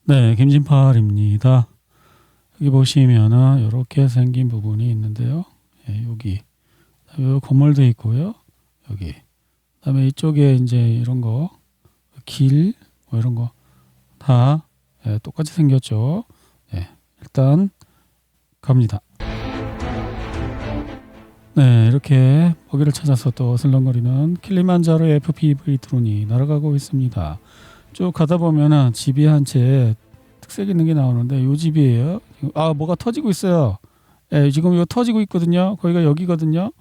네, 김진팔입니다. 여기 보시면은 이렇게 생긴 부분이 있는데요. 예, 여기 요 건물도 있고요. 여기 그다음에 이쪽에 이제 이런 거 길 뭐 이런 거 다 똑같이 생겼죠. 예, 일단 갑니다. 네, 이렇게 먹이를 찾아서 또 슬렁거리는 킬리만자로 FPV 드론이 날아가고 있습니다. 쭉 가다 보면은 집이 한 채 특색 있는 게 나오는데 요 집이에요. 아, 뭐가 터지고 있어요. 예, 지금 이거 터지고 있거든요. 거기가 여기거든요.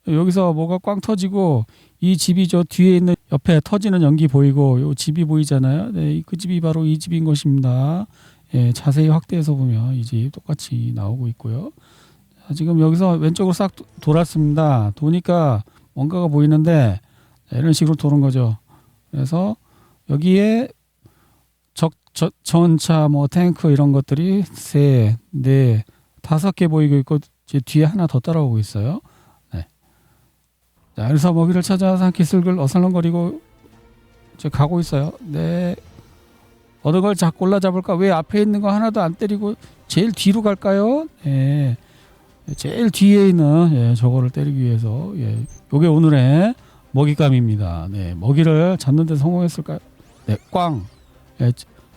여기서 뭐가 꽝 터지고 이 집이 저 뒤에 있는 옆에 터지는 연기 보이고 요 집이 보이잖아요. 네, 그 집이 바로 이 집인 것입니다. 예, 자세히 확대해서 보면 이 집 똑같이 나오고 있고요. 자, 지금 여기서 왼쪽으로 싹 돌았습니다. 도니까 뭔가가 보이는데 이런 식으로 도는 거죠. 그래서 여기에 전차 뭐 탱크 이런 것들이 세, 네, 다섯 개 보이고 있고 이제 뒤에 하나 더 따라오고 있어요. 네. 자, 그래서 먹이를 찾아서 한 기슭을 어슬렁거리고 이제 가고 있어요. 네. 어느 걸 골라 잡을까? 왜 앞에 있는 거 하나도 안 때리고 제일 뒤로 갈까요? 네. 제일 뒤에 있는 저거를 때리기 위해서 요게 오늘의 먹잇감입니다. 네. 먹이를 잡는 데 성공했을까요? 네. 꽝.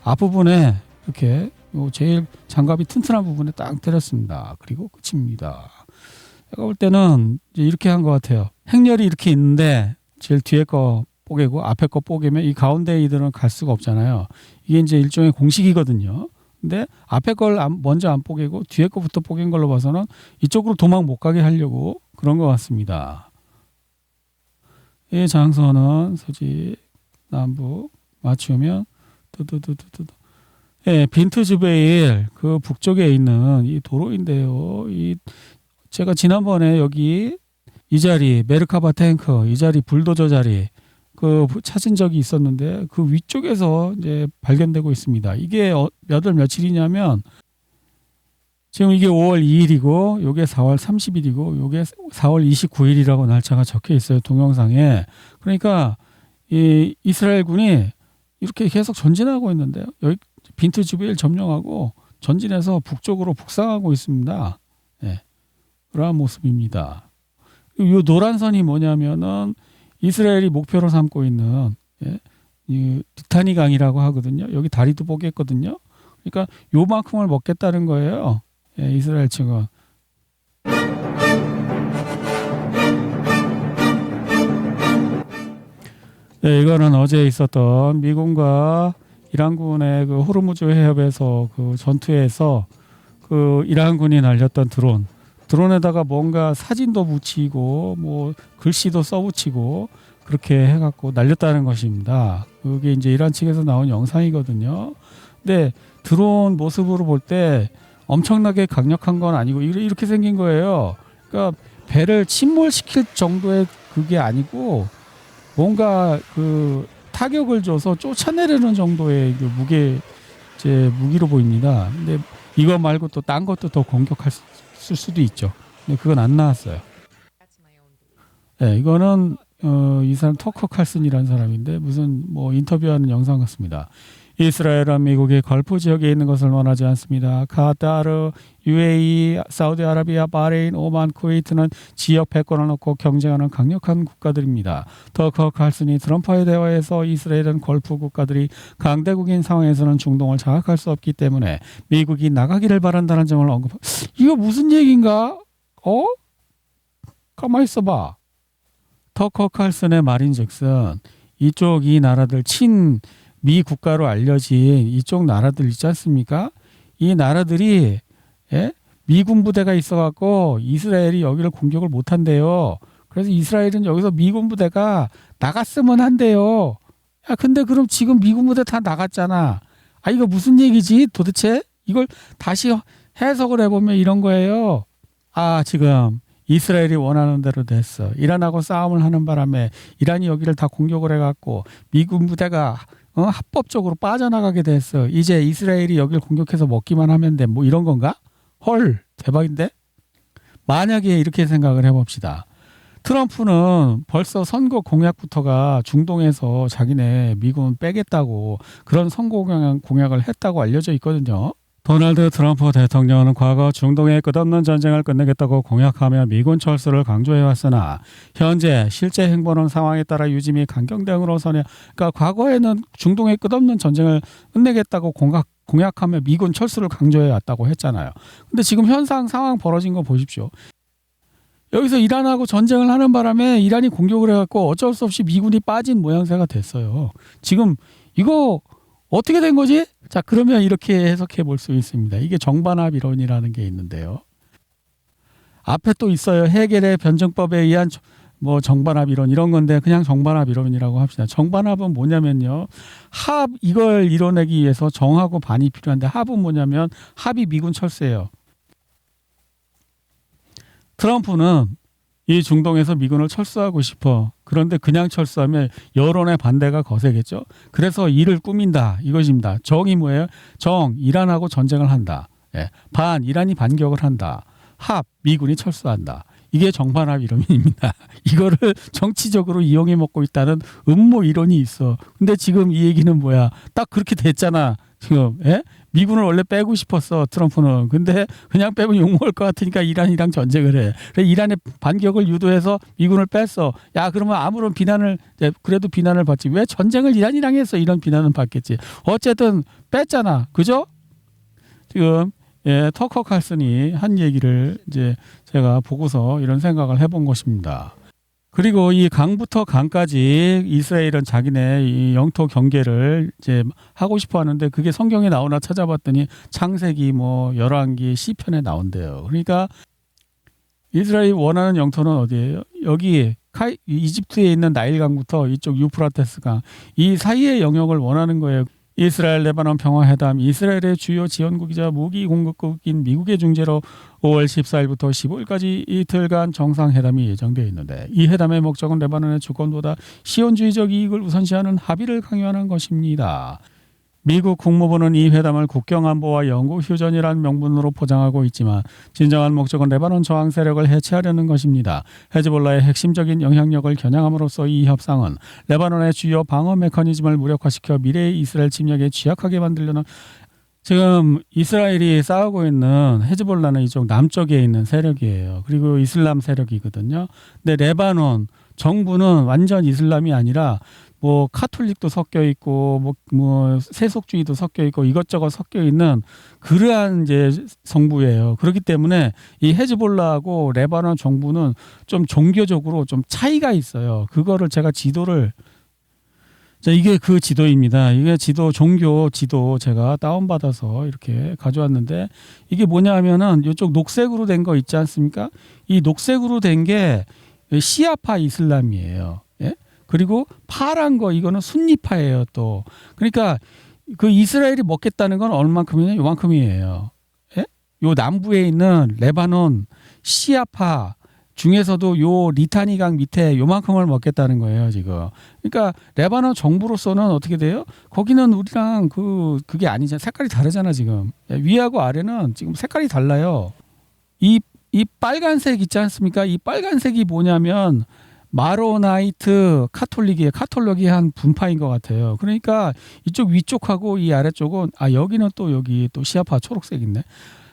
앞부분에 이렇게 요 제일 장갑이 튼튼한 부분에 딱 때렸습니다. 그리고 끝입니다. 제가 볼 때는 이제 이렇게 한 것 같아요. 행렬이 이렇게 있는데 제일 뒤에 거 뽀개고 앞에 거 뽀개면 이 가운데 이들은 갈 수가 없잖아요. 이게 이제 일종의 공식이거든요. 근데 앞에 걸 먼저 안 뽀개고 뒤에 거부터 뽀갠 걸로 봐서는 이쪽으로 도망 못 가게 하려고 그런 것 같습니다. 이 장소는 서지 남북 맞추면 뜨뜨뜨뜨뜨. 예, 빈트주베일 그 북쪽에 있는 이 도로인데요. 이 제가 지난번에 여기 이 자리 메르카바 탱크 이 자리 불도저 자리 그 찾은 적이 있었는데 그 위쪽에서 이제 발견되고 있습니다. 이게 몇 월 며칠이냐면 지금 이게 5월 2일이고 요게 4월 30일이고 요게 4월 29일이라고 날짜가 적혀 있어요. 동영상에. 그러니까 이 이스라엘군이 이렇게 계속 전진하고 있는데요. 여기 빈트주베일 점령하고 전진해서 북쪽으로 북상하고 있습니다. 네, 그러한 모습입니다. 이 노란 선이 뭐냐면은 이스라엘이 목표로 삼고 있는 이 리타니 강이라고 하거든요. 여기 다리도 보겠거든요. 그러니까 요만큼을 먹겠다는 거예요. 이스라엘 측은. 이거는 어제 있었던 미군과 이란군의 그 호르무즈 해협에서 그 전투에서 그 이란군이 날렸던 드론에다가 뭔가 사진도 붙이고 뭐 글씨도 써붙이고 그렇게 해갖고 날렸다는 것입니다. 그게 이제 이란 측에서 나온 영상이거든요. 근데 드론 모습으로 볼 때 엄청나게 강력한 건 아니고 이렇게 생긴 거예요. 그러니까 배를 침몰시킬 정도의 그게 아니고 뭔가 그 타격을 줘서 쫓아내려는 정도의 그 무기로 보입니다. 근데 이거 말고 또 딴 것도 더 공격할 수도 있죠. 근데 그건 안 나왔어요. 네, 이거는 이 사람 터커 칼슨이라는 사람인데 무슨 뭐 인터뷰하는 영상 같습니다. 이스라엘은 미국의 걸프 지역에 있는 것을 원하지 않습니다. 카타르, UAE, 사우디아라비아, 바레인, 오만, 쿠웨이트는 지역 패권을 놓고 경쟁하는 강력한 국가들입니다. 터커 칼슨이 트럼프와의 대화에서 이스라엘은 걸프 국가들이 강대국인 상황에서는 중동을 장악할 수 없기 때문에 미국이 나가기를 바란다는 점을 언급하고 이거 무슨 얘기인가? 가만히 있어봐. 터커 칼슨의 말인즉슨 이쪽 이 나라들 미 국가로 알려진 이쪽 나라들 있지 않습니까? 이 나라들이 미군 부대가 있어갖고 이스라엘이 여기를 공격을 못한대요. 그래서 이스라엘은 여기서 미군 부대가 나갔으면 한대요. 야, 근데 그럼 지금 미군 부대 다 나갔잖아. 아, 이거 무슨 얘기지? 도대체 이걸 다시 해석을 해보면 이런 거예요. 아, 지금 이스라엘이 원하는 대로 됐어. 이란하고 싸움을 하는 바람에 이란이 여기를 다 공격을 해갖고 미군 부대가 합법적으로 빠져나가게 됐어. 이제 이스라엘이 여기를 공격해서 먹기만 하면 돼. 뭐 이런 건가? 헐, 대박인데? 만약에 이렇게 생각을 해봅시다. 트럼프는 벌써 선거 공약부터가 중동에서 자기네 미군 빼겠다고 그런 선거 공약을 했다고 알려져 있거든요. 도널드 트럼프 대통령은 과거 중동의 끝없는 전쟁을 끝내겠다고 공약하며 미군 철수를 강조해왔으나 현재 실제 행보는 상황에 따라 유지 및 강경 대응으로 선회. 그러니까 과거에는 중동의 끝없는 전쟁을 끝내겠다고 공약하며 미군 철수를 강조해왔다고 했잖아요. 근데 지금 현상 상황 벌어진 거 보십시오. 여기서 이란하고 전쟁을 하는 바람에 이란이 공격을 해갖고 어쩔 수 없이 미군이 빠진 모양새가 됐어요. 지금 이거 어떻게 된 거지? 자, 그러면 이렇게 해석해 볼 수 있습니다. 이게 정반합 이론이라는 게 있는데요. 앞에 또 있어요. 해겔의 변증법에 의한 뭐 정반합 이론 이런 건데 그냥 정반합 이론이라고 합시다. 정반합은 뭐냐면요. 이걸 이뤄내기 위해서 정하고 반이 필요한데 합은 뭐냐면 합이 미군 철수예요. 트럼프는 이 중동에서 미군을 철수하고 싶어. 그런데 그냥 철수하면 여론의 반대가 거세겠죠. 그래서 이를 꾸민다. 이것입니다. 정이 뭐예요? 정, 이란하고 전쟁을 한다. 예. 반, 이란이 반격을 한다. 합, 미군이 철수한다. 이게 정반합 이론입니다. 이거를 정치적으로 이용해 먹고 있다는 음모 이론이 있어. 근데 지금 이 얘기는 뭐야? 딱 그렇게 됐잖아. 지금 예? 미군을 원래 빼고 싶었어 트럼프는. 근데 그냥 빼면 욕먹을 것 같으니까 이란이랑 전쟁을 해. 그래 이란의 반격을 유도해서 미군을 뺐어. 야 그러면 아무런 비난을 그래도 비난을 받지. 왜 전쟁을 이란이랑 했어? 이런 비난은 받겠지. 어쨌든 뺐잖아. 그죠? 지금 터커 칼슨이 한 얘기를 이제 제가 보고서 이런 생각을 해본 것입니다. 그리고 이 강부터 강까지 이스라엘은 자기네 이 영토 경계를 이제 하고 싶어 하는데 그게 성경에 나오나 찾아봤더니 창세기 뭐 열왕기 시편에 나온대요. 그러니까 이스라엘이 원하는 영토는 어디예요? 여기 이집트에 있는 나일강부터 이쪽 유프라테스강 이 사이의 영역을 원하는 거예요. 이스라엘 레바논 평화회담, 이스라엘의 주요 지원국이자 무기 공급국인 미국의 중재로 5월 14일부터 15일까지 이틀간 정상회담이 예정되어 있는데 이 회담의 목적은 레바논의 주권보다 시온주의적 이익을 우선시하는 합의를 강요하는 것입니다. 미국 국무부는 이 회담을 국경안보와 영구휴전이라는 명분으로 포장하고 있지만 진정한 목적은 레바논 저항 세력을 해체하려는 것입니다. 헤즈볼라의 핵심적인 영향력을 겨냥함으로써 이 협상은 레바논의 주요 방어 메커니즘을 무력화시켜 미래의 이스라엘 침략에 취약하게 만들려는 지금 이스라엘이 싸우고 있는 헤즈볼라는 이쪽 남쪽에 있는 세력이에요. 그리고 이슬람 세력이거든요. 근데 레바논 정부는 완전 이슬람이 아니라 뭐 카톨릭도 섞여 있고 뭐 세속주의도 섞여 있고 이것저것 섞여 있는 그러한 이제 정부예요. 그렇기 때문에 이 헤즈볼라하고 레바논 정부는 좀 종교적으로 좀 차이가 있어요. 그거를 제가 지도를 이게 그 지도입니다. 이게 종교 지도 제가 다운받아서 이렇게 가져왔는데 이게 뭐냐 하면은 이쪽 녹색으로 된 거 있지 않습니까? 이 녹색으로 된 게 시아파 이슬람이에요. 예? 그리고 파란 거 이거는 순니파예요 또. 그러니까 그 이스라엘이 먹겠다는 건 얼마큼이냐? 요만큼이에요. 예? 요 남부에 있는 레바논 시아파 중에서도 요 리타니강 밑에 요만큼을 먹겠다는 거예요 지금. 그러니까 레바논 정부로서는 어떻게 돼요? 거기는 우리랑 그게 아니잖아. 색깔이 다르잖아 지금. 위하고 아래는 지금 색깔이 달라요. 이 빨간색 있지 않습니까? 이 빨간색이 뭐냐면 마로나이트 카톨릭이에요. 카톨릭이 한 분파인 것 같아요. 그러니까 이쪽 위쪽하고 이 아래쪽은 여기는 또 여기 또 시아파 초록색 있네.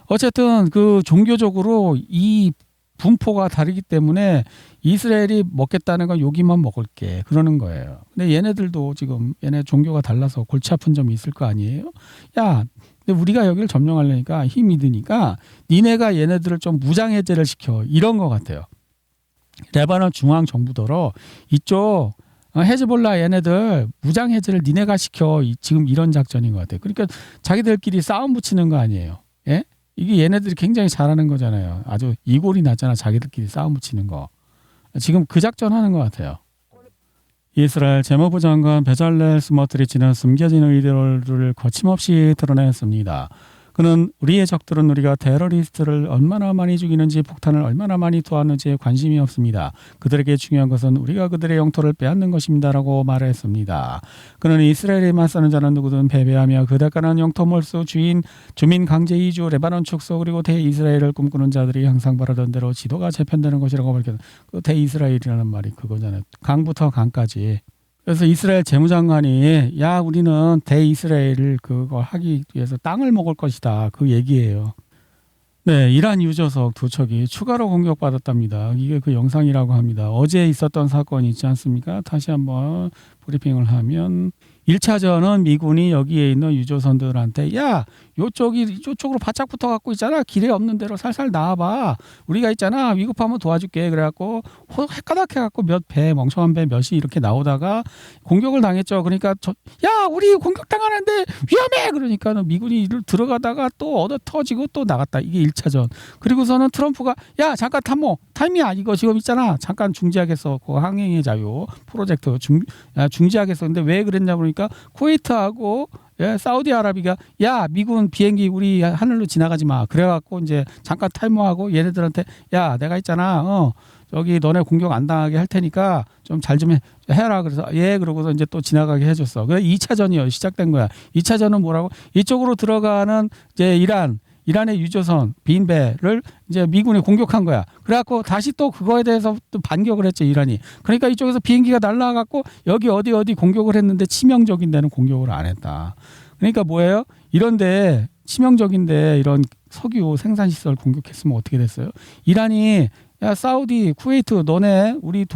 어쨌든 그 종교적으로 이 분포가 다르기 때문에 이스라엘이 먹겠다는 건 여기만 먹을게 그러는 거예요. 근데 얘네들도 지금 얘네 종교가 달라서 골치 아픈 점이 있을 거 아니에요? 야, 근데 우리가 여기를 점령하려니까 힘이 드니까 니네가 얘네들을 좀 무장 해제를 시켜 이런 것 같아요. 레바논 중앙 정부더러 이쪽 헤즈볼라 얘네들 무장 해제를 니네가 시켜 지금 이런 작전인 것 같아요. 그러니까 자기들끼리 싸움 붙이는 거 아니에요. 예? 이게 얘네들이 굉장히 잘하는 거잖아요. 아주 이골이 났잖아. 자기들끼리 싸움 붙이는 거. 지금 그 작전 하는 것 같아요. 이스라엘 재무부 장관 베잘렐 스모트리치는 숨겨진 의도를 거침없이 드러냈습니다. 그는 우리의 적들은 우리가 테러리스트를 얼마나 많이 죽이는지 폭탄을 얼마나 많이 투하하는지에 관심이 없습니다. 그들에게 중요한 것은 우리가 그들의 영토를 빼앗는 것입니다라고 말했습니다. 그는 이스라엘에 맞서는 자는 누구든 패배하며 그 대가는 영토 몰수, 주민 강제 이주, 레바논 축소 그리고 대이스라엘을 꿈꾸는 자들이 항상 바라던 대로 지도가 재편되는 것이라고 밝혔다. 그 대이스라엘이라는 말이 그거잖아요. 강부터 강까지. 그래서 이스라엘 재무장관이 야 우리는 대이스라엘을 그거 하기 위해서 땅을 먹을 것이다 그 얘기예요. 네, 이란 유조석 두 척이 추가로 공격받았답니다. 이게 그 영상이라고 합니다. 어제 있었던 사건이 있지 않습니까? 다시 한번 브리핑을 하면 1차전은 미군이 여기에 있는 유조선들한테 야 이쪽으로 바짝 붙어갖고 있잖아. 길에 없는 대로 살살 나와봐. 우리가 있잖아. 위급하면 도와줄게. 그래갖고 헷가닥 해갖고 몇 배 멍청한 배 몇이 이렇게 나오다가 공격을 당했죠. 그러니까 야 우리 공격당하는데 위험해. 그러니까 미군이 들어가다가 또 얻어 터지고 또 나갔다. 이게 1차전. 그리고서는 트럼프가 야 잠깐 타임이야. 이거 지금 있잖아. 잠깐 중지하겠어. 그 항행의 자유 프로젝트 중지하겠어. 근데 왜 그랬냐 그러니까 쿠웨이트하고 사우디아라비가 야 미군 비행기 우리 하늘로 지나가지 마. 그래갖고 이제 잠깐 타이머하고 얘네들한테 야 내가 있잖아. 저기 너네 공격 안 당하게 할 테니까 좀 잘 좀 해라. 그래서 그러고서 이제 또 지나가게 해줬어. 그래 2차전이요 시작된 거야. 2차전은 뭐라고? 이쪽으로 들어가는 이제 이란의 유조선 빈배를 이제 미군이 공격한 거야. 그래갖고 다시 또 그거에 대해서 또 반격을 했죠 이란이. 그러니까 이쪽에서 비행기가 날아가갖고 여기 어디 공격을 했는데 치명적인 데는 공격을 안 했다. 그러니까 뭐예요? 이런데 치명적인데 이런 석유 생산시설 공격했으면 어떻게 됐어요? 이란이 야 사우디 쿠웨이트 너네 우리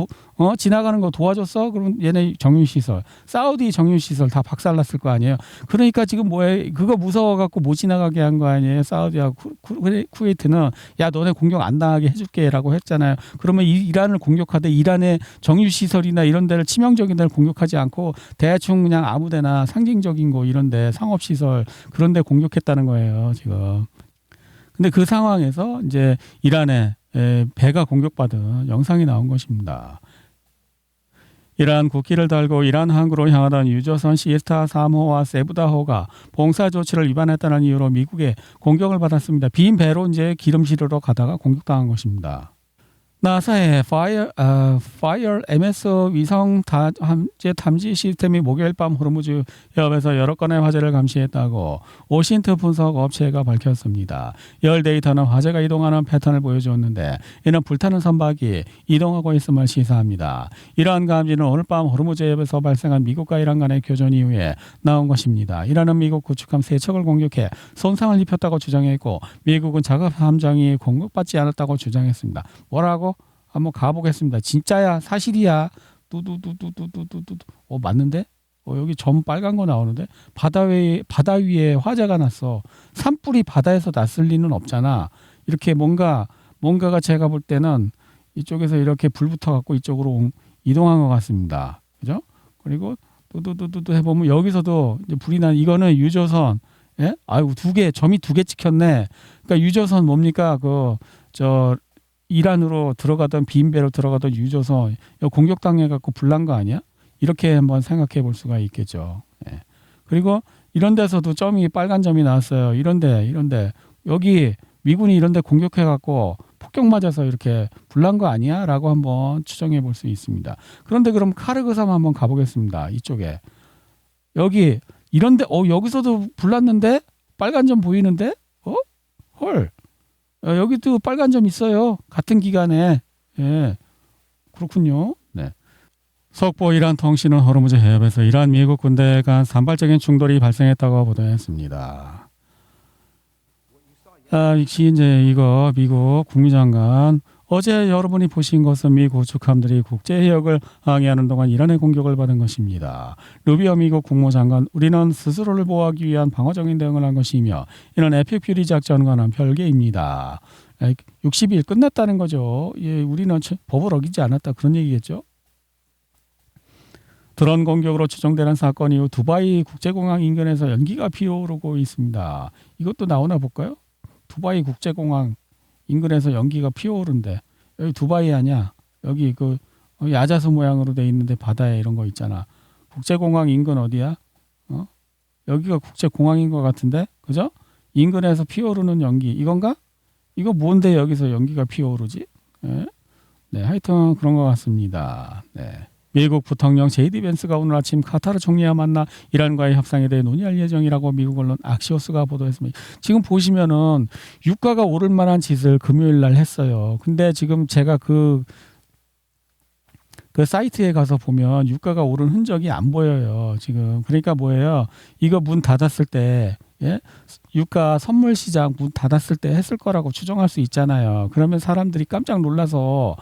지나가는 거 도와줬어? 그럼 얘네 정유시설 사우디 정유시설 다 박살났을 거 아니에요. 그러니까 지금 뭐해 그거 무서워갖고 못 지나가게 한 거 아니에요. 사우디하고 쿠웨이트는 야 너네 공격 안 당하게 해줄게 라고 했잖아요. 그러면 이란을 공격하되 이란의 정유시설이나 이런 데를 치명적인 데를 공격하지 않고 대충 그냥 아무 데나 상징적인 거 이런 데 상업시설 그런 데 공격했다는 거예요 지금. 근데 그 상황에서 이제 이란의 배가 공격받은 영상이 나온 것입니다. 이란 국기를 달고 이란 항구로 향하던 유조선 시스타 3호와 세부다호가 봉사 조치를 위반했다는 이유로 미국의 공격을 받았습니다. 빈 배로 이제 기름 실으러 가다가 공격당한 것입니다. 나사의 Fire MS 위성 탐지 시스템이 목요일 밤 호르무즈 해협에서 여러 건의 화재를 감시했다고 오신트 분석 업체가 밝혔습니다. 열 데이터는 화재가 이동하는 패턴을 보여주었는데 이는 불타는 선박이 이동하고 있음을 시사합니다. 이러한 감지는 오늘 밤 호르무즈 해협에서 발생한 미국과 이란 간의 교전 이후에 나온 것입니다. 이란은 미국 구축함 3척을 공격해 손상을 입혔다고 주장했고 미국은 작업 함정이 공격받지 않았다고 주장했습니다. 뭐라고? 한번 가보겠습니다. 진짜야 사실이야. 뚜두두두두두두두. 맞는데? 여기 점 빨간 거 나오는데 바다 위에 화재가 났어. 산불이 바다에서 났을 리는 없잖아. 이렇게 뭔가가 제가 볼 때는 이쪽에서 이렇게 불 붙어갖고 이쪽으로 이동한 것 같습니다. 그죠? 그리고 뚜두두두두 해보면 여기서도 이제 불이 난 이거는 유조선. 예? 아이고 점이 두 개 찍혔네. 그러니까 유조선 뭡니까? 이란으로 들어가던 빈배로 들어가던 유조선 공격당해갖고 불난 거 아니야? 이렇게 한번 생각해 볼 수가 있겠죠. 예. 그리고 이런 데서도 점이 빨간 점이 나왔어요. 이런데 여기 미군이 이런데 공격해갖고 폭격 맞아서 이렇게 불난 거 아니야? 라고 한번 추정해 볼 수 있습니다. 그런데 그럼 카르그섬 한번 가보겠습니다. 이쪽에 여기 이런데 여기서도 불났는데 빨간 점 보이는데 헐. 여기도 빨간 점 있어요. 같은 기간에. 예. 그렇군요. 네. 속보 이란 통신은 호르무즈 해협에서 이란 미국 군대 간 산발적인 충돌이 발생했다고 보도했습니다. 역시 이제 이거 미국 국무장관 어제 여러분이 보신 것은 미 구축함들이 국제해역을 항해하는 동안 이란의 공격을 받은 것입니다. 루비오 미국 국무장관 우리는 스스로를 보호하기 위한 방어적인 대응을 한 것이며 이는 에픽 퓨리 작전과는 별개입니다. 60일 끝났다는 거죠. 예, 우리는 법을 어기지 않았다 그런 얘기겠죠. 드론 공격으로 추정되는 사건 이후 두바이 국제공항 인근에서 연기가 피어오르고 있습니다. 이것도 나오나 볼까요? 두바이 국제공항 인근에서 연기가 피어오른대. 여기 두바이 아니야? 여기 그 야자수 모양으로 돼 있는데 바다에 이런 거 있잖아. 국제공항 인근 어디야? 여기가 국제공항인 것 같은데, 그죠? 인근에서 피어오르는 연기 이건가? 이거 뭔데 여기서 연기가 피어오르지? 네. 네, 하여튼 그런 것 같습니다. 네. 미국 부통령 제이디 벤스가 오늘 아침 카타르 총리와 만나 이란과의 협상에 대해 논의할 예정이라고 미국 언론 악시오스가 보도했습니다. 지금 보시면은 유가가 오를 만한 짓을 금요일 날 했어요. 근데 지금 제가 그 사이트에 가서 보면 유가가 오른 흔적이 안 보여요. 지금 그러니까 뭐예요? 이거 문 닫았을 때 예? 유가 선물 시장 문 닫았을 때 했을 거라고 추정할 수 있잖아요. 그러면 사람들이 깜짝 놀라서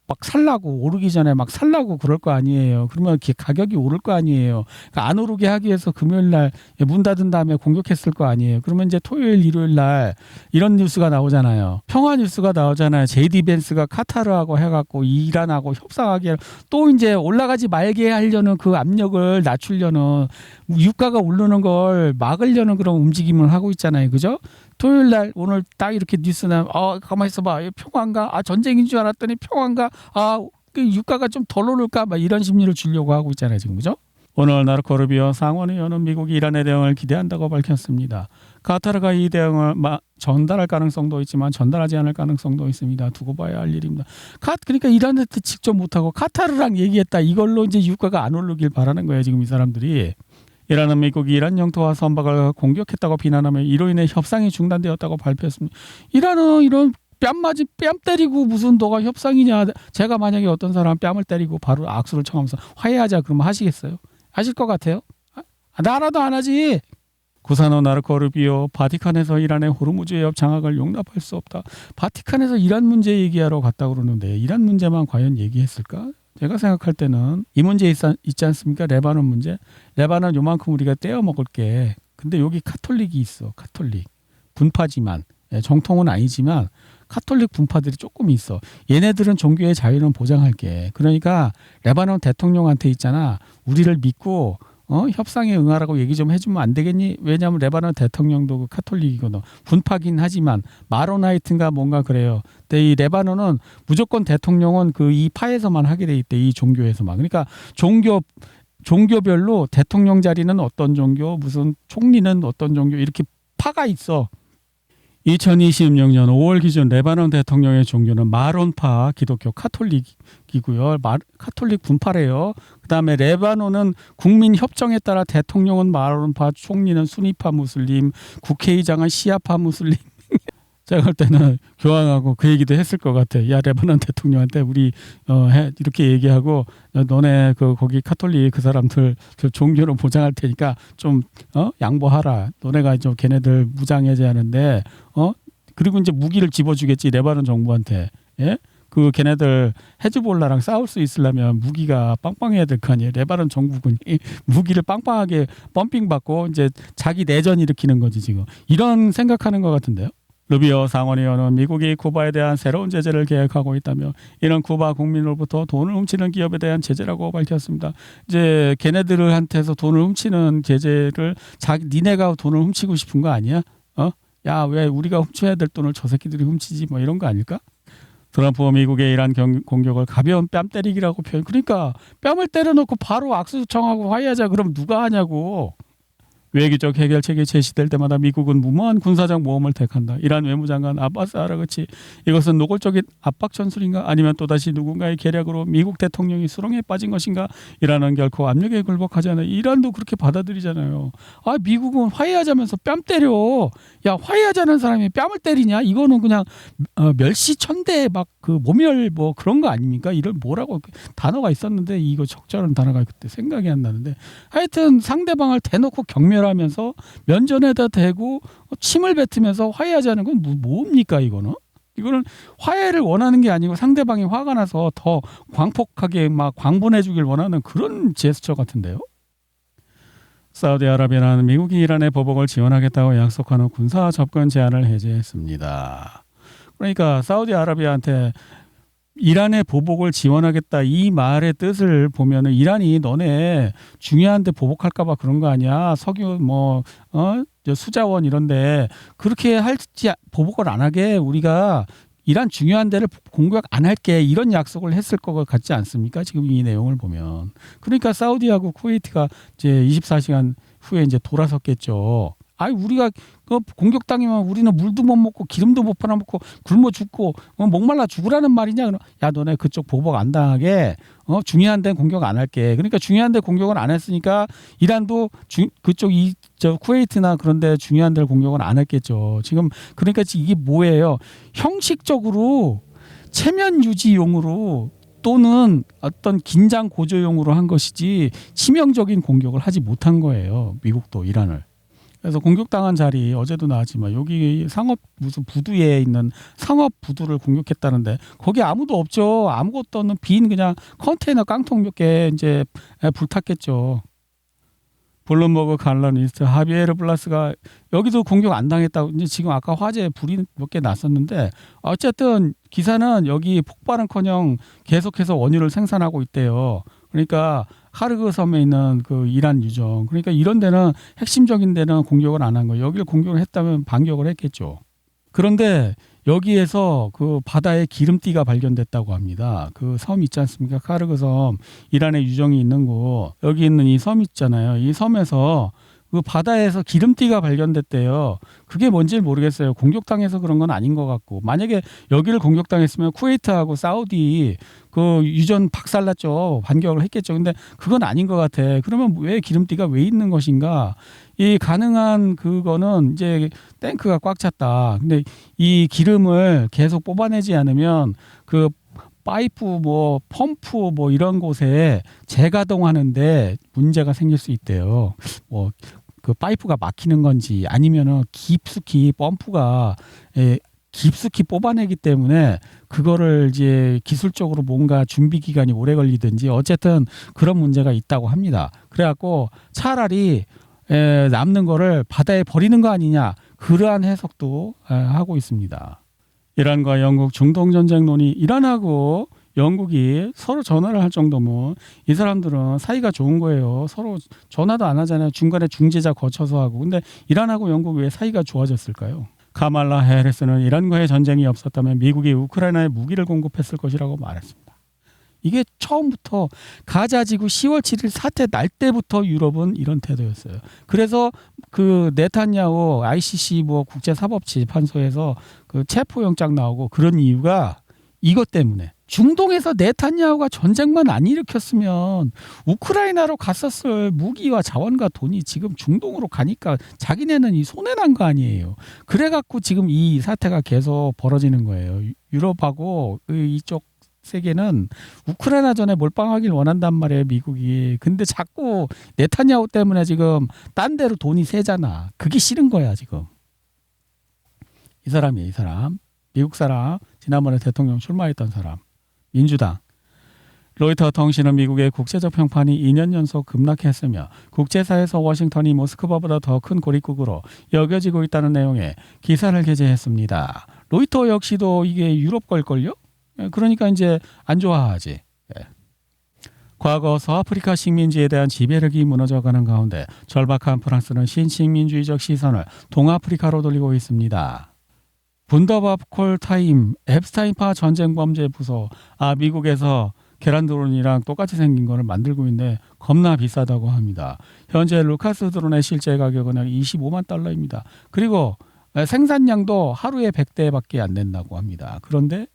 막 살라고 오르기 전에 막 살라고 그럴 거 아니에요. 그러면 가격이 오를 거 아니에요. 그러니까 안 오르게 하기 위해서 금요일 날 문 닫은 다음에 공격했을 거 아니에요. 그러면 이제 토요일, 일요일 날 이런 뉴스가 나오잖아요. 평화 뉴스가 나오잖아요. 제이디 벤스가 카타르하고 해갖고 이란하고 협상하게 또 이제 올라가지 말게 하려는 그 압력을 낮추려는 유가가 오르는 걸 막으려는 그런 움직임을 하고 있잖아요. 그죠? 토요일 날 오늘 딱 이렇게 뉴스 나면 가만히 있어봐. 평화인가? 전쟁인 줄 알았더니 평화인가? 그 유가가 좀 덜 오를까? 막 이런 심리를 주려고 하고 있잖아요. 지금 그죠? 오늘 마르코 루비오 상원의원은 미국이 이란의 대응을 기대한다고 밝혔습니다. 카타르가 이 대응을 전달할 가능성도 있지만 전달하지 않을 가능성도 있습니다. 두고 봐야 할 일입니다. 그러니까 이란한테 직접 못하고 카타르랑 얘기했다. 이걸로 이제 유가가 안 오르길 바라는 거예요. 지금 이 사람들이. 이란은 미국이 이란 영토와 선박을 공격했다고 비난하며 이로 인해 협상이 중단되었다고 발표했습니다. 이란은 이런 뺨 때리고 무슨 너가 협상이냐. 제가 만약에 어떤 사람 뺨을 때리고 바로 악수를 청하면서 화해하자 그러면 하시겠어요? 하실 것 같아요? 나라도 안 하지. 구사노 나르코 루비오 바티칸에서 이란의 호르무즈 해협 장악을 용납할 수 없다. 바티칸에서 이란 문제 얘기하러 갔다 그러는데 이란 문제만 과연 얘기했을까? 제가 생각할 때는 이 문제 있지 않습니까? 레바논 문제. 레바논 요만큼 우리가 떼어 먹을게. 근데 여기 카톨릭이 있어. 카톨릭. 분파지만. 정통은 아니지만 카톨릭 분파들이 조금 있어. 얘네들은 종교의 자유는 보장할게. 그러니까 레바논 대통령한테 있잖아. 우리를 믿고 협상에 응하라고 얘기 좀 해주면 안 되겠니? 왜냐하면 레바논 대통령도 그 카톨릭이거든. 분파긴 하지만 마로나이트인가 뭔가 그래요. 근데 이 레바논은 무조건 대통령은 그 이 파에서만 하게 돼 있대. 이 종교에서만. 그러니까 종교별로 대통령 자리는 어떤 종교, 무슨 총리는 어떤 종교 이렇게 파가 있어. 2026년 5월 기준 레바논 대통령의 종교는 마론파 기독교 카톨릭이고요. 카톨릭 분파래요. 그다음에 레바논은 국민협정에 따라 대통령은 마론파, 총리는 수니파 무슬림, 국회의장은 시아파 무슬림. 제가 볼 때는 교황하고 그 얘기도 했을 것 같아. 야 레바논 대통령한테 우리 이렇게 얘기하고 너네 거기 카톨릭 그 사람들 종교로 보장할 테니까 좀 양보하라. 너네가 좀 걔네들 무장해제하는데 그리고 이제 무기를 집어주겠지 레바논 정부한테. 예? 그 걔네들 헤즈볼라랑 싸울 수 있으려면 무기가 빵빵해야 될 거 아니에요. 레바논 정부군이 무기를 빵빵하게 펌핑 받고 이제 자기 내전 일으키는 거지 지금. 이런 생각하는 것 같은데요. 루비오 상원의원은 미국이 쿠바에 대한 새로운 제재를 계획하고 있다며 이런 쿠바 국민으로부터 돈을 훔치는 기업에 대한 제재라고 밝혔습니다. 이제 걔네들한테서 돈을 훔치는 제재를 니네가 돈을 훔치고 싶은 거 아니야? 야, 왜 우리가 훔쳐야 될 돈을 저 새끼들이 훔치지? 뭐 이런 거 아닐까? 트럼프 미국의 이란 공격을 가벼운 뺨 때리기라고 표현. 그러니까 뺨을 때려놓고 바로 악수 청하고 화해하자. 그럼 누가 하냐고. 외교적 해결책이 제시될 때마다 미국은 무모한 군사적 모험을 택한다. 이란 외무장관 아바스 아라그치 이것은 노골적인 압박 전술인가 아니면 또다시 누군가의 계략으로 미국 대통령이 수렁에 빠진 것인가? 이란은 결코 압력에 굴복하지 않아. 이란도 그렇게 받아들이잖아요. 미국은 화해하자면서 뺨 때려. 야 화해하자는 사람이 뺨을 때리냐? 이거는 그냥 멸시천대 막 그 모멸 뭐 그런 거 아닙니까? 이런 뭐라고 단어가 있었는데 이거 적절한 단어가 그때 생각이 안 나는데 하여튼 상대방을 대놓고 경멸하면서 면전에다 대고 침을 뱉으면서 화해하자는 건 뭡니까 이거는? 이거는 화해를 원하는 게 아니고 상대방이 화가 나서 더 광폭하게 막 광분해 주길 원하는 그런 제스처 같은데요. 사우디아라비아는 미국이 이란의 보복을 지원하겠다고 약속하는 군사 접근 제한을 해제했습니다. 그러니까 사우디아라비아한테 이란의 보복을 지원하겠다 이 말의 뜻을 보면은 이란이 너네 중요한데 보복할까 봐 그런 거 아니야. 석유 수자원 이런데 그렇게 할지 보복을 안 하게 우리가 이란 중요한 데를 공격 안 할게 이런 약속을 했을 것 같지 않습니까? 지금 이 내용을 보면. 그러니까 사우디하고 쿠웨이트가 이제 24시간 후에 이제 돌아섰겠죠. 아니 우리가 그 공격당하면 우리는 물도 못 먹고 기름도 못 팔아먹고 굶어 죽고 목말라 죽으라는 말이냐? 야 너네 그쪽 보복 안 당하게 중요한 데는 공격 안 할게. 그러니까 중요한 데 공격을 안 했으니까 이란도 그쪽 저 쿠웨이트나 그런 데 중요한 데를 공격을 안 했겠죠. 지금 그러니까 이게 뭐예요? 형식적으로 체면 유지용으로 또는 어떤 긴장 고조용으로 한 것이지 치명적인 공격을 하지 못한 거예요. 미국도 이란을. 그래서 공격당한 자리 어제도 나왔지만 여기 상업 무슨 부두에 있는 상업 부두를 공격했다는데 거기 아무도 없죠. 아무것도 없는 빈 그냥 컨테이너 깡통 몇 개 이제 불탔겠죠. 블룸버그 칼럼니스트 하비에르 블라스가 여기도 공격 안 당했다고 이제 지금 아까 화재 불이 몇 개 났었는데 어쨌든 기사는 여기 폭발은커녕 계속해서 원유를 생산하고 있대요. 그러니까 하르그 섬에 있는 그 이란 유정 그러니까 이런 데는 핵심적인 데는 공격을 안 한 거예요. 여기를 공격을 했다면 반격을 했겠죠. 그런데 여기에서 그 바다에 기름띠가 발견됐다고 합니다. 그 섬 있지 않습니까? 카르그 섬, 이란의 유정이 있는 곳. 여기 있는 이 섬 있잖아요. 이 섬에서 그 바다에서 기름띠가 발견됐대요. 그게 뭔지 모르겠어요. 공격당해서 그런 건 아닌 것 같고. 만약에 여기를 공격당했으면 쿠웨이트하고 사우디 그 유전 박살났죠. 반격을 했겠죠. 근데 그건 아닌 것 같아. 그러면 왜 기름띠가 왜 있는 것인가? 이 가능한 그거는 이제 탱크가 꽉 찼다. 근데 이 기름을 계속 뽑아내지 않으면 그 파이프 뭐 펌프 뭐 이런 곳에 재가동하는데 문제가 생길 수 있대요. 뭐 그 파이프가 막히는 건지 아니면은 깊숙이 펌프가 깊숙이 뽑아내기 때문에 그거를 이제 기술적으로 뭔가 준비 기간이 오래 걸리든지 어쨌든 그런 문제가 있다고 합니다. 그래갖고 차라리 남는 거를 바다에 버리는 거 아니냐 그러한 해석도 하고 있습니다. 이란과 영국 중동 전쟁 논의 이란하고 영국이 서로 전화를 할 정도면 이 사람들은 사이가 좋은 거예요. 서로 전화도 안 하잖아요. 중간에 중재자 거쳐서 하고. 근데 이란하고 영국이 왜 사이가 좋아졌을까요? 카말라 해리스는 이란과의 전쟁이 없었다면 미국이 우크라이나에 무기를 공급했을 것이라고 말했습니다. 이게 처음부터 가자지구 10월 7일 사태 날 때부터 유럽은 이런 태도였어요. 그래서 그 네탄야후 ICC 뭐 국제사법재판소에서 그 체포영장 나오고 그런 이유가 이것 때문에 중동에서 네탄야후가 전쟁만 안 일으켰으면 우크라이나로 갔었을 무기와 자원과 돈이 지금 중동으로 가니까 자기네는 이 손해난 거 아니에요. 그래갖고 지금 이 사태가 계속 벌어지는 거예요. 유럽하고 이쪽 세계는 우크라이나 전에 몰빵하길 원한단 말이에요, 미국이. 근데 자꾸 네탄야후 때문에 지금 딴 데로 돈이 새잖아. 그게 싫은 거야, 지금. 이 사람이에요, 이 사람. 미국 사람, 지난번에 대통령 출마했던 사람. 민주당. 로이터 통신은 미국의 국제적 평판이 2년 연속 급락했으며 국제사회에서 워싱턴이 모스크바보다 더 큰 고립국으로 여겨지고 있다는 내용의 기사를 게재했습니다. 로이터 역시도 이게 유럽 걸걸요? 그러니까 이제 안 좋아하지. 과거 서아프리카 식민지에 대한 지배력이 무너져가는 가운데 절박한 프랑스는 신식민주의적 시선을 동아프리카로 돌리고 있습니다. 분더바콜 타임 앱스타인파 전쟁범죄 부서 미국에서 계란 드론이랑 똑같이 생긴 거를 만들고 있는데 겁나 비싸다고 합니다. 현재 루카스 드론의 실제 가격은 약 25만 달러입니다. 그리고 생산량도 하루에 100대밖에 안 된다고 합니다. 그런데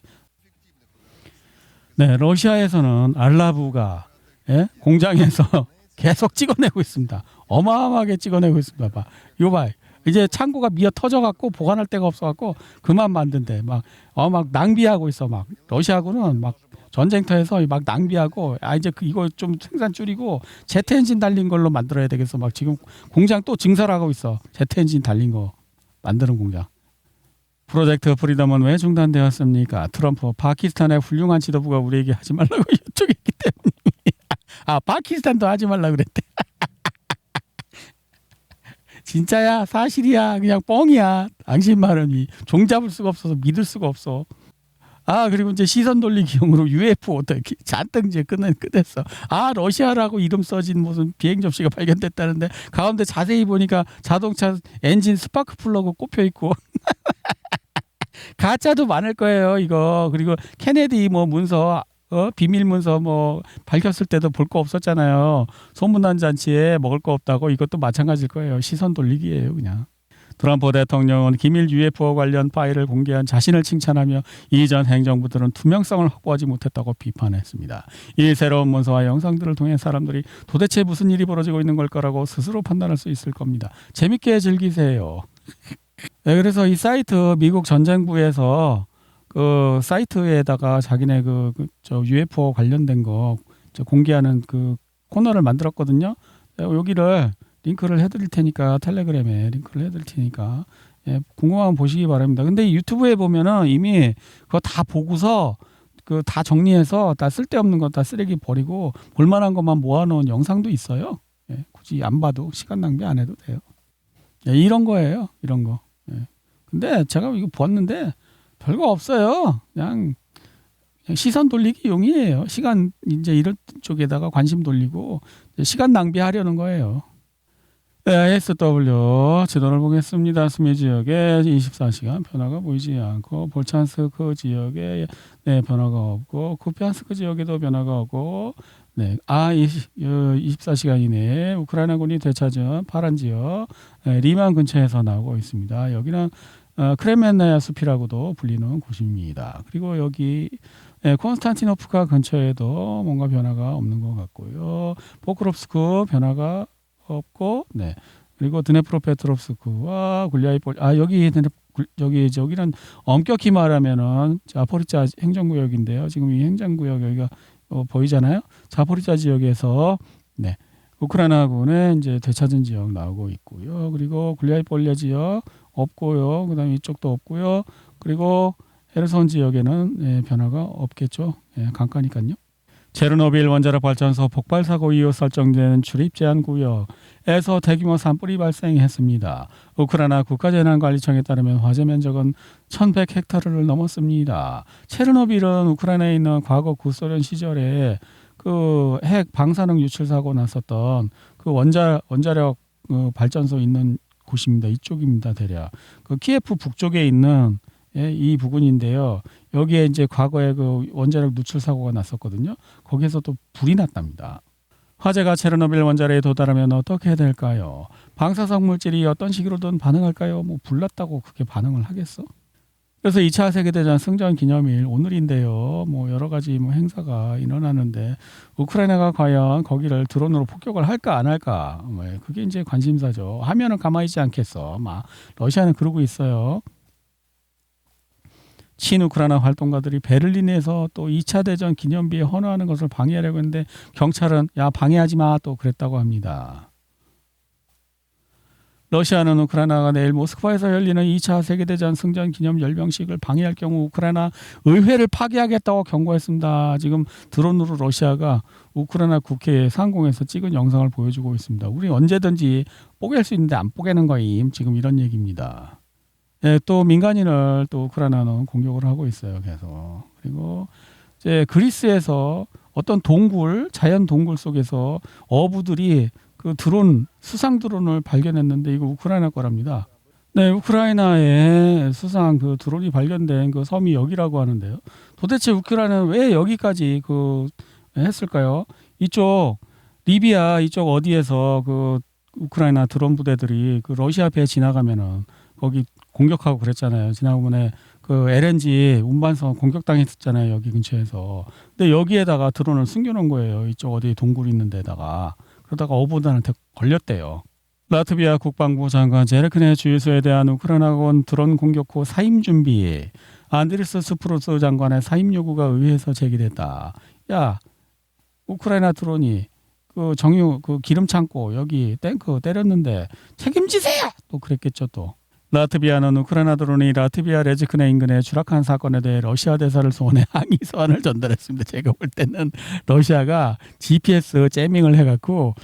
러시아에서는 알라부가 공장에서 계속 찍어내고 있습니다. 어마어마하게 찍어내고 있습니다. 봐. 이거 봐. 이제 창고가 미어 터져갖고 보관할 데가 없어갖고 그만 만든대. 막 낭비하고 있어. 막 러시아군은 막 전쟁터에서 막 낭비하고 이제 이거 좀 생산 줄이고 제트 엔진 달린 걸로 만들어야 되겠어. 막 지금 공장 또 증설하고 있어. 제트 엔진 달린 거 만드는 공장. 프로젝트 프리덤은 왜 중단되었습니까? 트럼프 파키스탄의 훌륭한 지도부가 우리에게 하지 말라고 요청했기 때문입니다. 파키스탄도 하지 말라고 그랬대. 진짜야, 사실이야, 그냥 뻥이야. 당신 말은 종잡을 수가 없어서 믿을 수가 없어. 그리고 이제 시선 돌리기용으로 UFO도 이렇게 잔뜩 이제 끝냈어. 러시아라고 이름 써진 무슨 비행 접시가 발견됐다는데 가운데 자세히 보니까 자동차 엔진 스파크 플러그 꼽혀 있고. 가짜도 많을 거예요, 이거. 그리고 케네디 뭐 문서 비밀 문서 뭐 밝혔을 때도 볼 거 없었잖아요. 소문난 잔치에 먹을 거 없다고 이것도 마찬가지일 거예요. 시선 돌리기예요, 그냥. 트럼프 대통령은 기밀 UFO 관련 파일을 공개한 자신을 칭찬하며 이전 행정부들은 투명성을 확보하지 못했다고 비판했습니다. 이 새로운 문서와 영상들을 통해 사람들이 도대체 무슨 일이 벌어지고 있는 걸까라고 스스로 판단할 수 있을 겁니다. 재밌게 즐기세요. 네, 그래서 이 사이트 미국 전쟁부에서 그 사이트에다가 자기네 저 UFO 관련된 거 공개하는 그 코너를 만들었거든요. 여기를 링크를 해드릴 테니까 텔레그램에 링크를 해드릴 테니까 궁금하면 보시기 바랍니다. 근데 유튜브에 보면은 이미 그거 다 보고서 그 다 정리해서 다 쓸데없는 거 다 쓰레기 버리고 볼만한 것만 모아놓은 영상도 있어요. 굳이 안 봐도 시간 낭비 안 해도 돼요. 이런 거예요. 이런 거. 근데 제가 이거 보았는데 별거 없어요. 그냥 시선 돌리기 용이에요. 시간 이제 이런 쪽에다가 관심 돌리고 시간 낭비하려는 거예요. SW 지도를 보겠습니다. 수미 지역에 24시간 변화가 보이지 않고 볼찬스크 지역에 변화가 없고 쿠피안스크 지역에도 변화가 없고 24시간 이내에 우크라이나군이 되찾은 파란 지역 리만 근처에서 나오고 있습니다. 여기는 크레멘나야 숲이라고도 불리는 곳입니다. 그리고 여기 콘스탄티노프카 근처에도 뭔가 변화가 없는 것 같고요. 포크롭스크 변화가 없고, 그리고 드네프로페트롭스크와 굴리아이폴, 여기는 엄격히 말하면은 자포리자 행정구역인데요. 지금 이 행정구역 여기가 보이잖아요. 자포리자 지역에서 우크라이나군의 이제 되찾은 지역 나오고 있고요. 그리고 굴리아이폴리아 지역 없고요. 그다음에 이쪽도 없고요. 그리고 헤르손 지역에는 변화가 없겠죠. 강가니까요. 체르노빌 원자력 발전소 폭발 사고 이후 설정된 출입 제한 구역에서 대규모 산불이 발생했습니다. 우크라이나 국가재난관리청에 따르면 화재 면적은 1,100헥타르를 넘었습니다. 체르노빌은 우크라이나에 있는 과거 구소련 시절에 그 핵 방사능 유출 사고 났었던 그 원자력 발전소 있는 곳입니다. 이쪽입니다, 대략. 그 키예프 북쪽에 있는 이 부근인데요. 여기에 이제 과거에 그 원자력 누출 사고가 났었거든요. 거기에서 또 불이 났답니다. 화재가 체르노빌 원자로에 도달하면 어떻게 될까요? 방사성 물질이 어떤 식으로든 반응할까요? 뭐 불났다고 그렇게 반응을 하겠어? 그래서 2차 세계대전 승전 기념일 오늘인데요. 뭐 여러 가지 뭐 행사가 일어나는데 우크라이나가 과연 거기를 드론으로 폭격을 할까 안 할까? 그게 이제 관심사죠. 하면은 가만히 있지 않겠어. 막 러시아는 그러고 있어요. 친우크라이나 활동가들이 베를린에서 또 2차 대전 기념비에 헌화하는 것을 방해하려고 했는데 경찰은 야 방해하지 마 또 그랬다고 합니다. 러시아는 우크라이나가 내일 모스크바에서 열리는 2차 세계대전 승전 기념 열병식을 방해할 경우 우크라이나 의회를 파괴하겠다고 경고했습니다. 지금 드론으로 러시아가 우크라이나 국회에 상공에서 찍은 영상을 보여주고 있습니다. 우리 언제든지 뽀갤 수 있는데 안 뽀개는 거임. 지금 이런 얘기입니다. 또 민간인을 또 우크라이나는 공격을 하고 있어요. 계속. 그리고 이제 그리스에서 어떤 동굴, 자연 동굴 속에서 어부들이 그 드론, 수상 드론을 발견했는데 이거 우크라이나 거랍니다. 우크라이나에 수상 그 드론이 발견된 그 섬이 여기라고 하는데요. 도대체 우크라이나는 왜 여기까지 했을까요? 이쪽 리비아 이쪽 어디에서 그 우크라이나 드론 부대들이 그 러시아 배 지나가면은 거기 공격하고 그랬잖아요. 지난번에 그 LNG 운반선 공격당했었잖아요. 여기 근처에서. 근데 여기에다가 드론을 숨겨놓은 거예요. 이쪽 어디 동굴 있는 데다가. 그러다가 어부들한테 걸렸대요. 라트비아 국방부 장관 제르크네 주유소에 대한 우크라이나군 드론 공격 후 사임 준비. 안드리스 스프루스 장관의 사임 요구가 의회에서 제기됐다. 야, 우크라이나 드론이 그 정유 그 기름 창고 여기 탱크 때렸는데 책임지세요. 또 그랬겠죠 또. 라트비아는 우크라이나 드론이 라트비아 레즈크네 인근에 추락한 사건에 대해 러시아 대사를 소환해 항의 서한을 전달했습니다. 제가 볼 때는 러시아가 GPS 재밍을 해갖고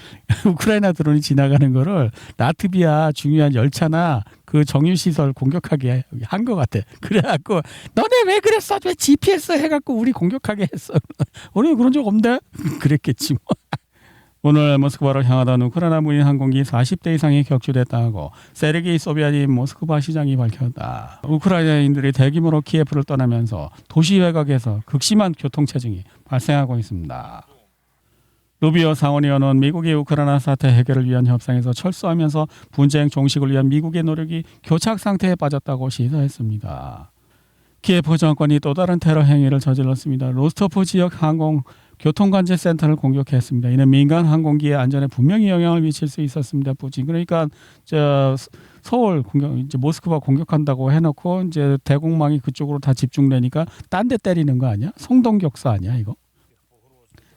우크라이나 드론이 지나가는 거를 라트비아 중요한 열차나 그 정유시설 공격하게 한 것 같아. 그래갖고 너네 왜 그랬어? 왜 GPS 해갖고 우리 공격하게 했어? 우리 그런 적 없는데? 그랬겠지 뭐. 오늘 모스크바로 향하던 우크라이나 무인 항공기 40대 이상이 격추됐다고 세르게이 소비아닌 모스크바 시장이 밝혔다. 우크라이나인들이 대규모로 키예프를 떠나면서 도시 외곽에서 극심한 교통체증이 발생하고 있습니다. 루비오 상원의원은 미국이 우크라이나 사태 해결을 위한 협상에서 철수하면서 분쟁 종식을 위한 미국의 노력이 교착 상태에 빠졌다고 시사했습니다. 키예프 정권이 또 다른 테러 행위를 저질렀습니다. 로스토프 지역 항공 교통관제센터를 공격했습니다. 이는 민간 항공기의 안전에 분명히 영향을 미칠 수 있었습니다. 푸틴. 그러니까 서울 공격, 이제 모스크바 공격한다고 해놓고 이제 대공망이 그쪽으로 다 집중되니까 딴 데 때리는 거 아니야? 성동격사 아니야 이거?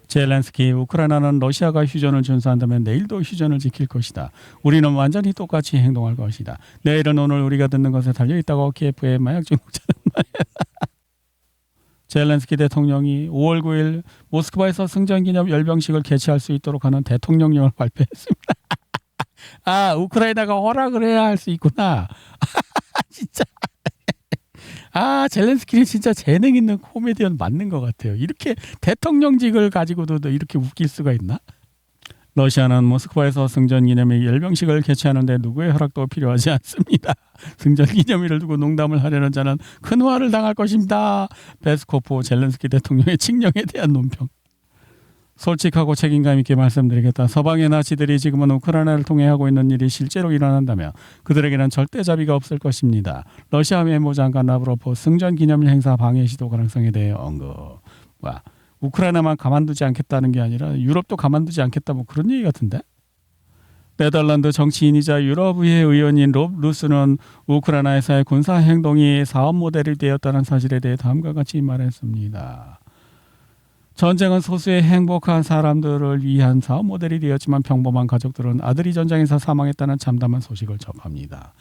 젤렌스키, 우크라이나는 러시아가 휴전을 준수한다면 내일도 휴전을 지킬 것이다. 우리는 완전히 똑같이 행동할 것이다. 내일은 오늘 우리가 듣는 것에 달려있다고 키예프의 마약 중독자는 말이야. 젤렌스키 대통령이 5월 9일 모스크바에서 승전기념 열병식을 개최할 수 있도록 하는 대통령령을 발표했습니다. 아, 우크라이나가 허락을 해야 할 수 있구나. 진짜. 아, 젤렌스키는 진짜 재능 있는 코미디언 맞는 것 같아요. 이렇게 대통령직을 가지고도 이렇게 웃길 수가 있나? 러시아는 모스크바에서 승전기념일 열병식을 개최하는데 누구의 허락도 필요하지 않습니다. 승전기념일을 두고 농담을 하려는 자는 큰 화를 당할 것입니다. 베스코프 젤렌스키 대통령의 칙령에 대한 논평. 솔직하고 책임감 있게 말씀드리겠다. 서방의 나치들이 지금은 우크라이나를 통해 하고 있는 일이 실제로 일어난다면 그들에게는 절대 자비가 없을 것입니다. 러시아 외무장관 라브로프 승전기념일 행사 방해 시도 가능성에 대해 언급. 우크라이나만 가만두지 않겠다는 게 아니라 유럽도 가만두지 않겠다 뭐 그런 얘기 같은데? 네덜란드 정치인이자 유럽의회 의원인 롭 루스는 우크라이나에서의 군사 행동이 사업 모델이 되었다는 사실에 대해 다음과 같이 말했습니다. 전쟁은 소수의 행복한 사람들을 위한 사업 모델이 되었지만 평범한 가족들은 아들이 전장에서 사망했다는 참담한 소식을 접합니다.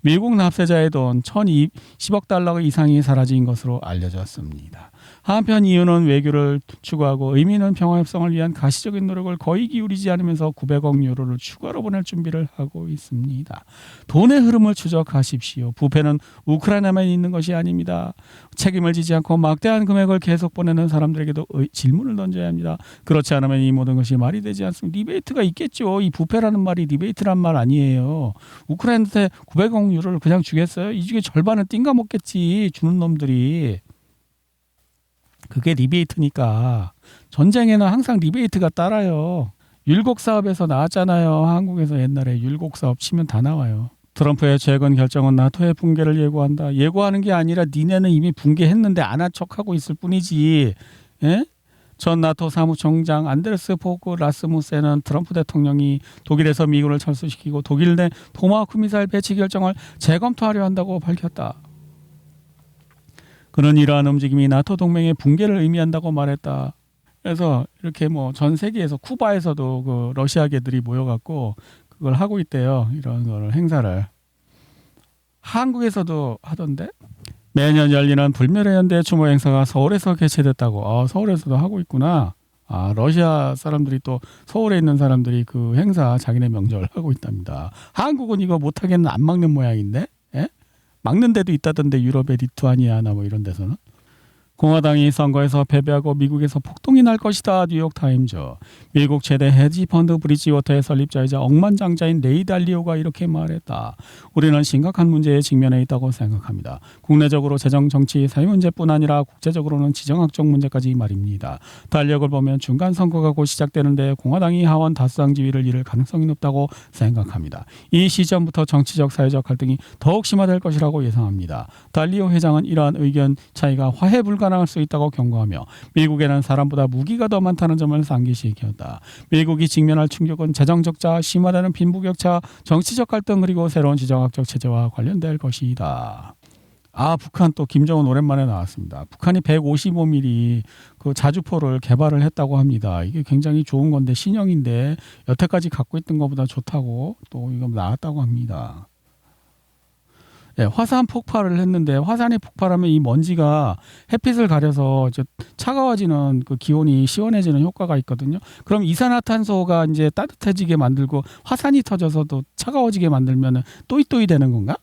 미국 납세자의 돈 1,010억 달러 이상이 사라진 것으로 알려졌습니다. 한편 이유는 외교를 추구하고 의미 있는 평화 협상을 위한 가시적인 노력을 거의 기울이지 않으면서 900억 유로를 추가로 보낼 준비를 하고 있습니다. 돈의 흐름을 추적하십시오. 부패는 우크라이나만 있는 것이 아닙니다. 책임을 지지 않고 막대한 금액을 계속 보내는 사람들에게도 질문을 던져야 합니다. 그렇지 않으면 이 모든 것이 말이 되지 않습니다. 리베이트가 있겠죠. 이 부패라는 말이 리베이트란 말 아니에요. 우크라이나한테 900억 유로를 그냥 주겠어요? 이 중에 절반은 띵가 먹겠지. 주는 놈들이. 그게 리베이트니까. 전쟁에는 항상 리베이트가 따라요. 율곡 사업에서 나왔잖아요. 한국에서 옛날에 율곡 사업 치면 다 나와요. 트럼프의 최근 결정은 나토의 붕괴를 예고한다. 예고하는 게 아니라 니네는 이미 붕괴했는데 안 한 척하고 있을 뿐이지. 예? 전 나토 사무총장 안데르스 포크 라스무센은 트럼프 대통령이 독일에서 미군을 철수시키고 독일 내 토마호크 미사일 배치 결정을 재검토하려 한다고 밝혔다. 그는 이러한 움직임이 나토 동맹의 붕괴를 의미한다고 말했다. 그래서 이렇게 뭐 전 세계에서 쿠바에서도 그 러시아계들이 모여갖고 그걸 하고 있대요. 이런 거를 행사를. 한국에서도 하던데. 매년 열리는 불멸의 연대 추모 행사가 서울에서 개최됐다고. 서울에서도 하고 있구나. 러시아 사람들이 또 서울에 있는 사람들이 그 행사 자기네 명절 하고 있답니다. 한국은 이거 못하겠는 안 막는 모양인데. 예? 막는 데도 있다던데 유럽의 리투아니아나 뭐 이런 데서는. 공화당이 선거에서 패배하고 미국에서 폭동이 날 것이다. 뉴욕타임즈. 미국 최대 헤지펀드 브리지워터의 설립자이자 억만장자인 레이 달리오가 이렇게 말했다. 우리는 심각한 문제에 직면해 있다고 생각합니다. 국내적으로 재정, 정치, 사회 문제뿐 아니라 국제적으로는 지정학적 문제까지 말입니다. 달력을 보면 중간 선거가 곧 시작되는데 공화당이 하원 다수당 지위를 잃을 가능성이 높다고 생각합니다. 이 시점부터 정치적, 사회적 갈등이 더욱 심화될 것이라고 예상합니다. 달리오 회장은 이러한 의견 차이가 화해 불가능할 수 있다고 경고하며 미국에는 사람보다 무기가 더 많다는 점을 상기시켰다. 미국이 직면할 충격은 재정 적자, 심화되는 빈부격차, 정치적 갈등 그리고 새로운 지정학적 체제와 관련될 것이다. 북한 또 김정은 오랜만에 나왔습니다. 북한이 155mm 그 자주포를 개발을 했다고 합니다. 이게 굉장히 좋은 건데 신형인데 여태까지 갖고 있던 것보다 좋다고 또 이거 나왔다고 합니다. 네, 화산 폭발을 했는데 화산이 폭발하면 이 먼지가 햇빛을 가려서 차가워지는 그 기온이 시원해지는 효과가 있거든요. 그럼 이산화탄소가 이제 따뜻해지게 만들고 화산이 터져서 또 차가워지게 만들면 또이또이 되는 건가?